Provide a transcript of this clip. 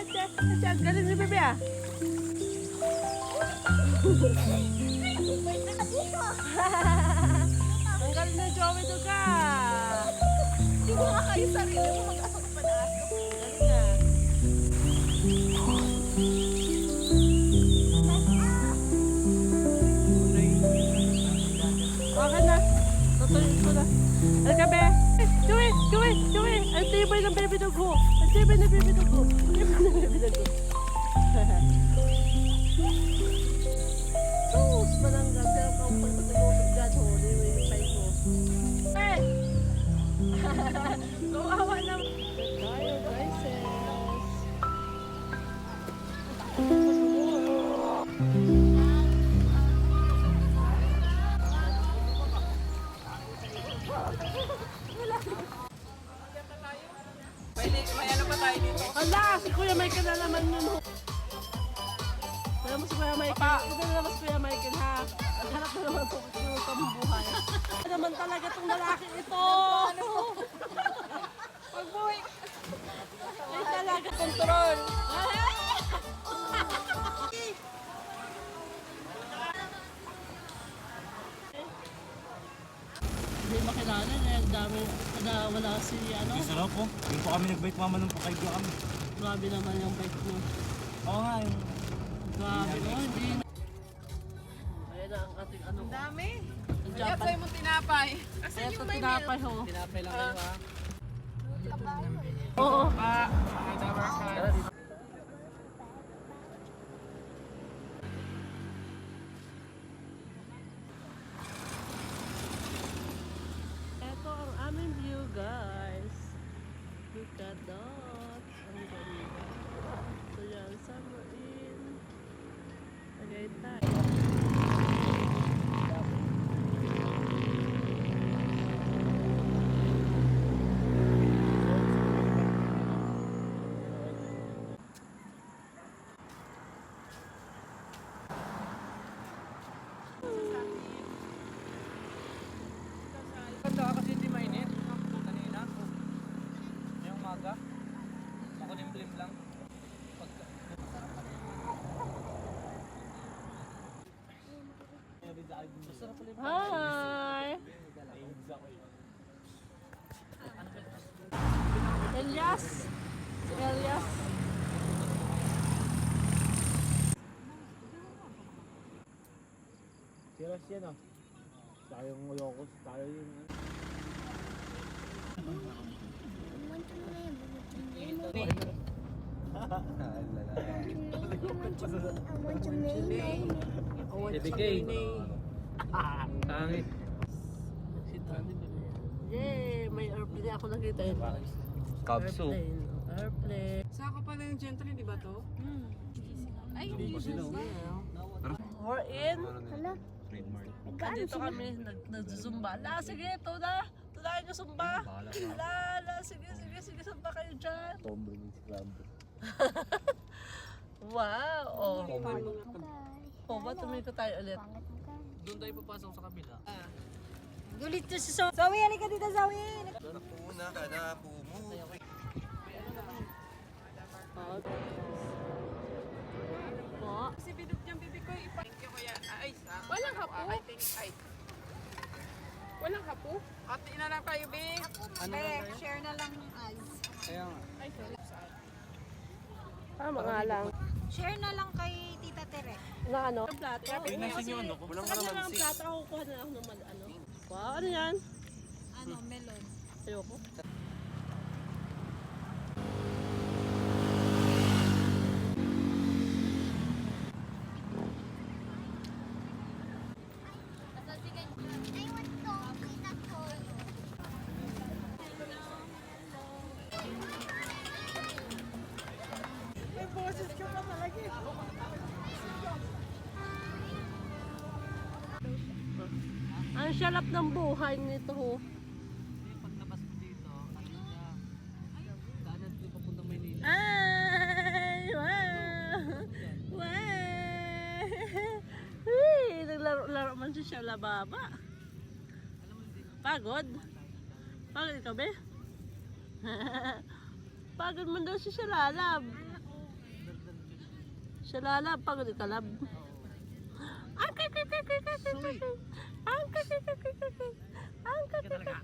Ate, ang galing ni Bebe ah. Ang galing na Joey Duga. Hindi mo nga kayo sarili mo, mag-asa ka pa na aso. Galing ah. Okay na. Tutuloy ko na. Halika be. Joey. Ang tibay ng baby dog ko. Ang tibay ng baby dog ko. Sus, malanggan. Pero kung pagpatagotog dyan, huli mo yung pay mo. Hey! Kawawa na. Tayo, guys. May ano pa tayo dito? Hala, si Kuya Michael na naman yun. Alam mo si Kuya Michael. Ito na naman si Kuya Michael ha. Naghanap na naman po yung pambuhay. Ano naman talaga itong lalaki ito. Pagbuhay! Ay talaga. Control! Hindi makilala eh. Ang dami. Wala si ano. Ang sarap po. Yung po kami nag-bike mama nung pakaigwa kami. Grabe naman yung bike mo. Oo nga yung... Grabe mo. Hindi na. Ayan na ang ating ano. Ang dami! Ang Kaya Japan. sa'yo mo tinapay. Kasi Ayan yung ito may tinapay ho. Tinapay lang kayo ha. Oo. Ito ang aming view guys. Look at that. Ang ganda. So yan, summer in Tagaytay. Ganda kasi hindi mainit. Kanina. Yung umaga. Makulimlim lang. Hi! Elias! Si Elias! Sira siya no. Tayong Yokos, tayo yung... Ibigay! Tangit. Si Tani ba na yan? Yay! May airplane ako nakita yun. Kabso. Airplane. Saka pa na yung gentry, di ba to? Ay, hindi We're in. Trademark. Dito kami nag-zumba. Ala, sige, ito na. Tunayan nyo zumba. Ala, sige, zumba kayo dyan. Tomboy ng scramble. Wow! Oh, ba't tumiko tayo ulit? Doon tayo papasok sa kabila. Gulit to si Zoe. Zoe, halika dito, Zoe. Nakuna ka na pumuti. Po. Si Biduk niyang bibi ko, thank you kuya. Ay, walang hapo. I think, walang hapo? Ate na lang kayo, Bing. Share na lang as. Kaya nga. Ay, sorry. Tama nga lang. Share na lang kay Tita Tere. Na ano? Ang plato. Pinasin yun, no? Walang Saan na lang ang kalamansi. plato? Ako kukuha na lang ng ano. Wow, ano yan? Ano, melon. Ayoko. I want to Tita Tere. May boses ka pa talaga. Ang sarap ng buhay nito ho. Paglabas mo dito, ano siya? Daanan dito papuntang Maynila. Ay! Wow! Wow! Uy! Naglaro man siya lababa. Pagod? Pagod ka ba? Pagod man daw siya lalab. Siya lala, pag kalab. Ang kakakakakakakak. Ang kakakakakakak. Ang kakakakakak.